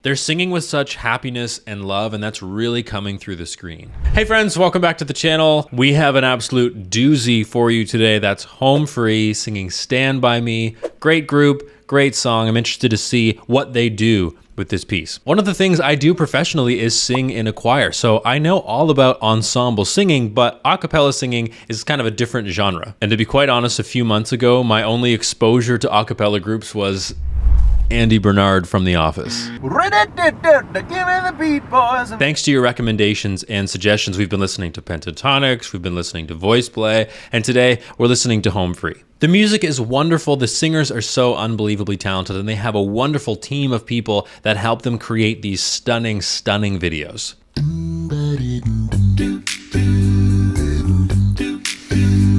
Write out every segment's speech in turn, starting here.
They're singing with such happiness and love, and that's really coming through the screen. Hey friends, welcome back to the channel. We have an absolute doozy for you today. That's Home Free singing Stand By Me. Great group, great song. I'm interested to see what they do with this piece. One of the things I do professionally is sing in a choir. So I know all about ensemble singing, but a cappella singing is kind of a different genre. And to be quite honest, a few months ago, my only exposure to a cappella groups was Andy Bernard from The Office. Thanks to your recommendations and suggestions, we've been listening to Pentatonics, we've been listening to Voice Play, and today we're listening to Home Free. The music is wonderful, the singers are so unbelievably talented, and they have a wonderful team of people that help them create these stunning, stunning videos.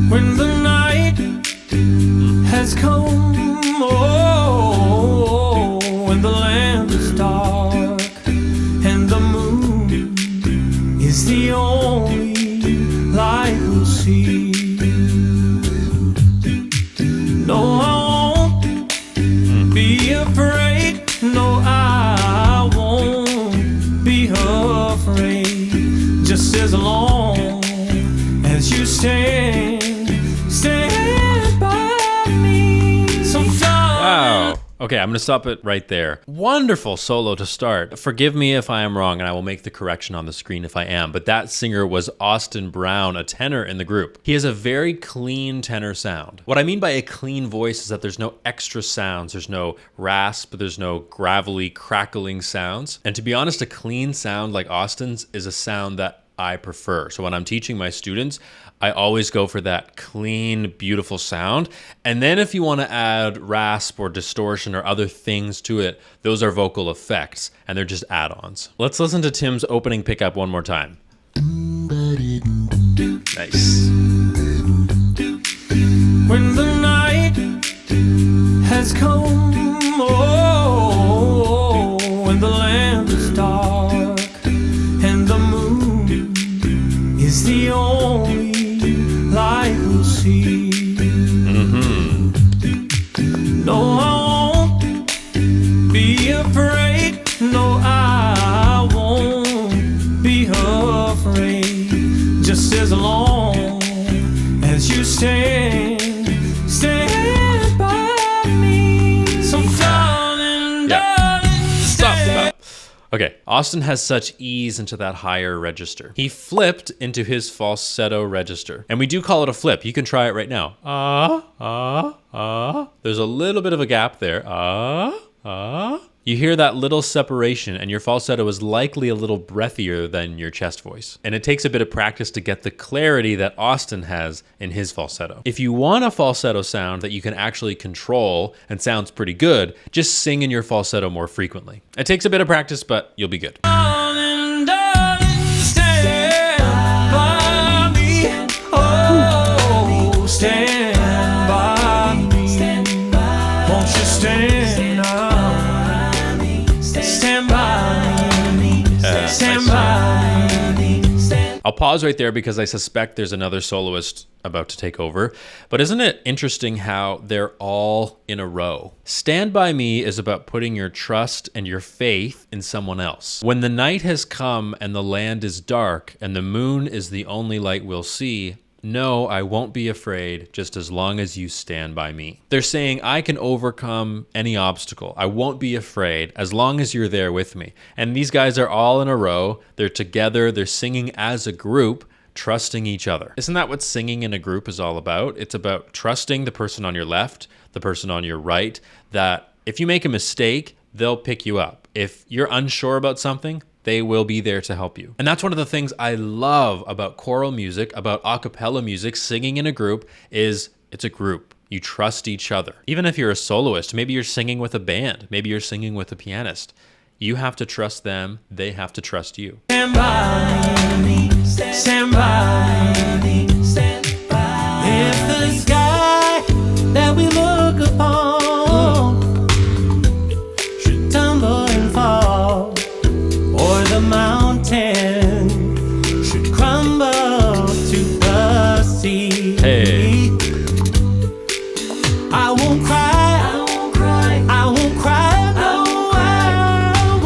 When the night has come, when the land is dark and the moon is the only light we'll see. No, I won't be afraid. No, I won't be afraid. Just as long as you stand by me. Wow. Okay, I'm gonna stop it right there. Wonderful solo to start. Forgive me if I am wrong, and I will make the correction on the screen if I am, but that singer was Austin Brown, a tenor in the group. He has a very clean tenor sound. What I mean by a clean voice is that there's no extra sounds, there's no rasp, there's no gravelly, crackling sounds. And to be honest, a clean sound like Austin's is a sound that I prefer. So when I'm teaching my students, I always go for that clean, beautiful sound. And then if you want to add rasp or distortion or other things to it, those are vocal effects and they're just add-ons. Let's listen to Tim's opening pickup one more time. Nice. When the night has come, when the land is dark and the moon is the only light we'll see. No, I won't be afraid. No, I won't be afraid. Just as long as you stand by me. So darling, Stop. Okay, Austin has such ease into that higher register. He flipped into his falsetto register. And we do call it a flip. You can try it right now. There's a little bit of a gap there. You hear that little separation, and your falsetto is likely a little breathier than your chest voice. And it takes a bit of practice to get the clarity that Austin has in his falsetto. If you want a falsetto sound that you can actually control and sounds pretty good, just sing in your falsetto more frequently. It takes a bit of practice, but you'll be good. darling, stand by me. Oh, stand by me. Won't you stand now? Stand by me. Stand by me. I'll pause right there because I suspect there's another soloist about to take over. But isn't it interesting how they're all in a row? Stand By Me is about putting your trust and your faith in someone else. When the night has come and the land is dark and the moon is the only light we'll see, no, I won't be afraid just as long as you stand by me. They're saying I can overcome any obstacle. I won't be afraid as long as you're there with me. And these guys are all in a row. They're together. They're singing as a group, trusting each other. Isn't that what singing in a group is all about? It's about trusting the person on your left, the person on your right, that if you make a mistake, they'll pick you up. If you're unsure about something, they will be there to help you. And that's one of the things I love about choral music, about a cappella music, singing in a group, is it's a group. You trust each other. Even if you're a soloist, maybe you're singing with a band, maybe you're singing with a pianist. You have to trust them, they have to trust you. Stand by me. Stand by me. Stand by me. If the sky that we look upon should tumble and fall, or the mountain should crumble to the sea. Hey. I won't cry. I won't cry. I won't cry. No, I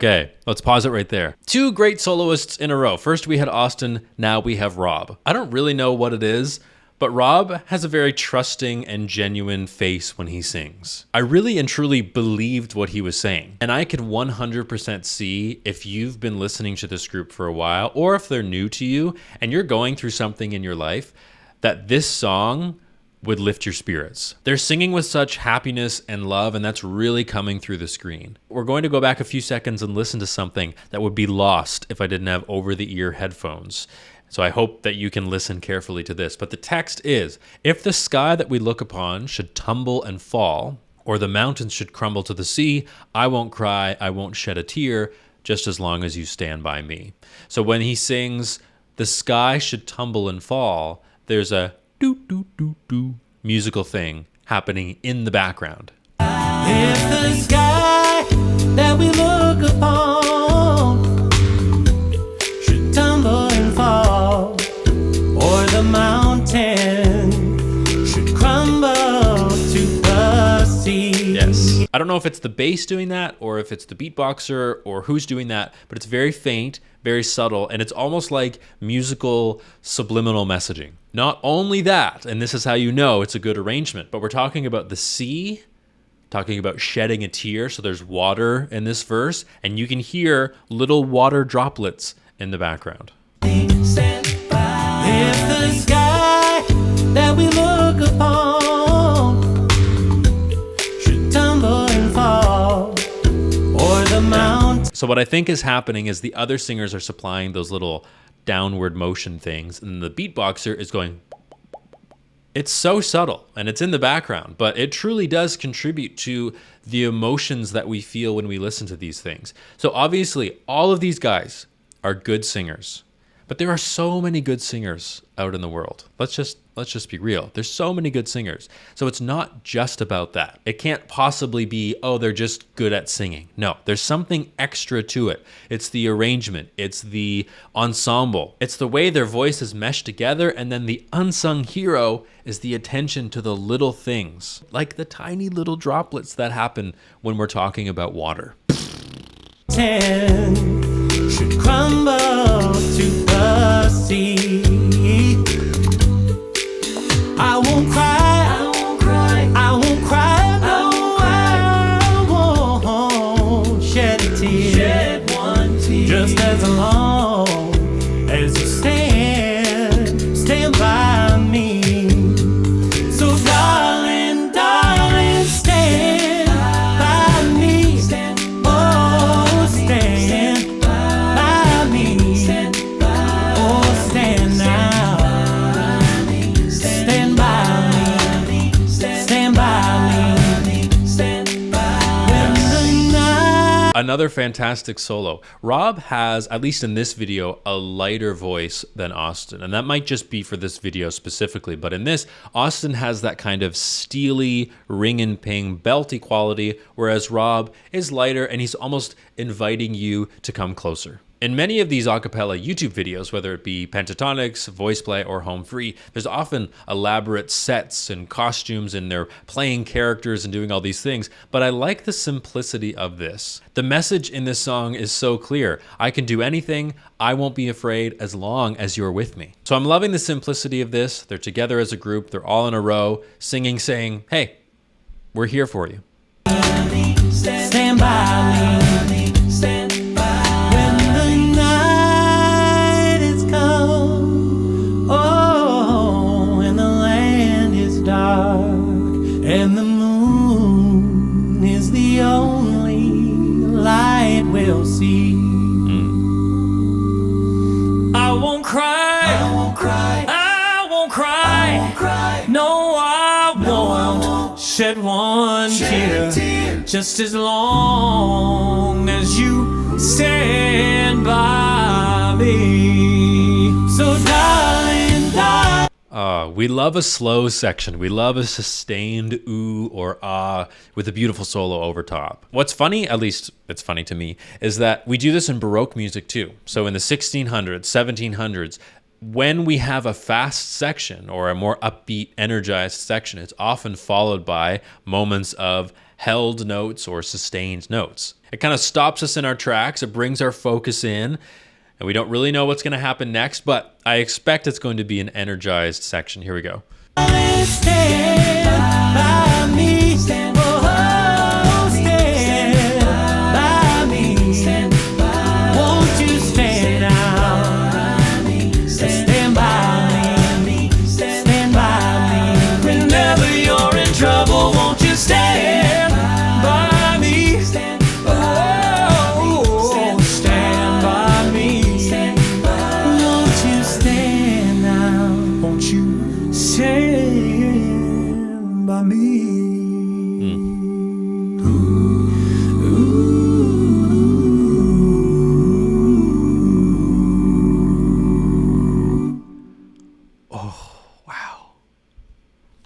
Okay, let's pause it right there. Two great soloists in a row. First we had Austin, now we have Rob. I don't really know what it is, but Rob has a very trusting and genuine face when he sings. I really and truly believed what he was saying. And I could 100% see if you've been listening to this group for a while, or if they're new to you and you're going through something in your life, that this song would lift your spirits. They're singing with such happiness and love, and that's really coming through the screen. We're going to go back a few seconds and listen to something that would be lost if I didn't have over-the-ear headphones. So I hope that you can listen carefully to this. But the text is, if the sky that we look upon should tumble and fall, or the mountains should crumble to the sea, I won't cry, I won't shed a tear, just as long as you stand by me. So when he sings, the sky should tumble and fall, there's a doo doo doo doo musical thing happening in the background. If the sky that we look upon should tumble and fall, or the mountain should crumble to the sea. Yes. I don't know if it's the bass doing that or if it's the beatboxer or who's doing that, but it's very faint, very subtle, and it's almost like musical subliminal messaging. Not only that, and this is how you know it's a good arrangement, but we're talking about the sea, talking about shedding a tear, so there's water in this verse, and you can hear little water droplets in the background. If the sky that we look upon should tumble and fall, or the mountain. So what I think is happening is the other singers are supplying those little downward motion things, and the beatboxer is going. It's so subtle and it's in the background, but it truly does contribute to the emotions that we feel when we listen to these things. So obviously all of these guys are good singers, but there are so many good singers out in the world. Let's just be real. There's so many good singers. So it's not just about that. It can't possibly be, oh, they're just good at singing. No, there's something extra to it. It's the arrangement. It's the ensemble. It's the way their voices mesh together. And then the unsung hero is the attention to the little things, like the tiny little droplets that happen when we're talking about water. Should crumble to the sea. I won't cry, I won't cry, I won't cry, I won't shed a tear, shed one tear, just as long as you stand by me. So darling, darling, stand by me. Oh, stand by me. Oh, stand now. Another fantastic solo. Rob has, at least in this video, a lighter voice than Austin. And that might just be for this video specifically. But in this, Austin has that kind of steely, ring and ping, belty quality, whereas Rob is lighter and he's almost inviting you to come closer. In many of these a cappella YouTube videos, whether it be pentatonics, voice play, or home free, there's often elaborate sets and costumes and they're playing characters and doing all these things, but I like the simplicity of this. The message in this song is so clear. I can do anything, I won't be afraid as long as you're with me. So I'm loving the simplicity of this. They're together as a group, they're all in a row, singing, saying, hey, we're here for you. Stand by me. Stand and the moon is the only light we'll see. I won't cry, I won't cry, I won't cry, I won't cry. No, I won't shed one tear, just as long as you stand by me. So darling, darling. We love a slow section. We love a sustained ooh or ah with a beautiful solo over top. What's funny, at least it's funny to me, is that we do this in Baroque music too. So in the 1600s, 1700s, when we have a fast section or a more upbeat, energized section, it's often followed by moments of held notes or sustained notes. It kind of stops us in our tracks. It brings our focus in, and we don't really know what's going to happen next, but I expect it's going to be an energized section. Here we go. Stand by me. Stand by me. Won't you stand now? Stand by me. Stand by me. Whenever you're in trouble, won't you stand by me? Oh, stand by me. Won't you stand now? Won't you stand by me?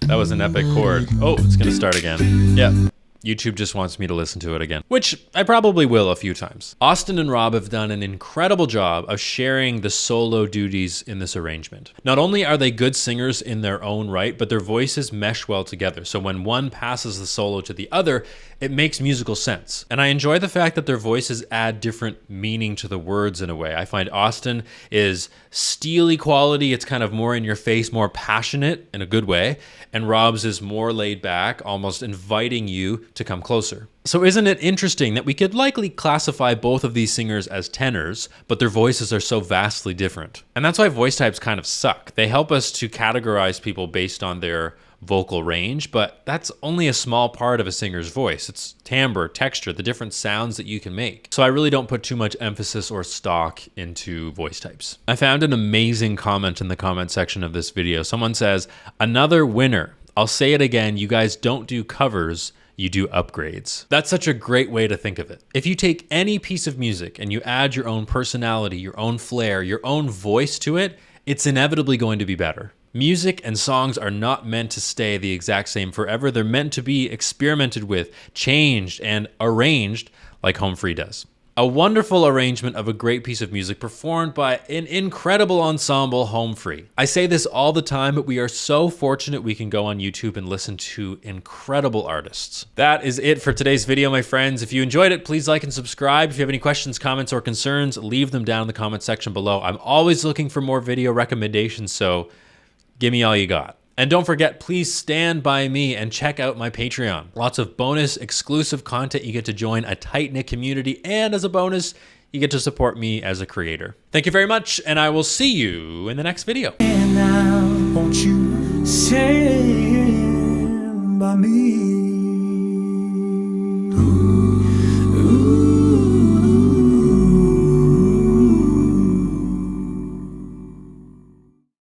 That was an epic chord. Oh, it's going to start again. Yep. YouTube just wants me to listen to it again, which I probably will a few times. Austin and Rob have done an incredible job of sharing the solo duties in this arrangement. Not only are they good singers in their own right, but their voices mesh well together. So when one passes the solo to the other, it makes musical sense. And I enjoy the fact that their voices add different meaning to the words in a way. I find Austin is steely quality. It's kind of more in your face, more passionate in a good way. And Rob's is more laid back, almost inviting you to come closer. So isn't it interesting that we could likely classify both of these singers as tenors, but their voices are so vastly different? And that's why voice types kind of suck. They help us to categorize people based on their vocal range, but that's only a small part of a singer's voice. It's timbre, texture, the different sounds that you can make. So I really don't put too much emphasis or stock into voice types. I found an amazing comment in the comment section of this video. Someone says, "Another winner. I'll say it again, you guys don't do covers, you do upgrades." That's such a great way to think of it. If you take any piece of music and you add your own personality, your own flair, your own voice to it, it's inevitably going to be better. Music and songs are not meant to stay the exact same forever. They're meant to be experimented with, changed, and arranged like Home Free does. A wonderful arrangement of a great piece of music performed by an incredible ensemble, Home Free. I say this all the time, but we are so fortunate we can go on YouTube and listen to incredible artists. That is it for today's video, my friends. If you enjoyed it, please like and subscribe. If you have any questions, comments, or concerns, leave them down in the comment section below. I'm always looking for more video recommendations, so give me all you got. And don't forget, please stand by me and check out my Patreon. Lots of bonus exclusive content. You get to join a tight-knit community, and as a bonus, you get to support me as a creator. Thank you very much, and I will see you in the next video. And now, won't you stand by me?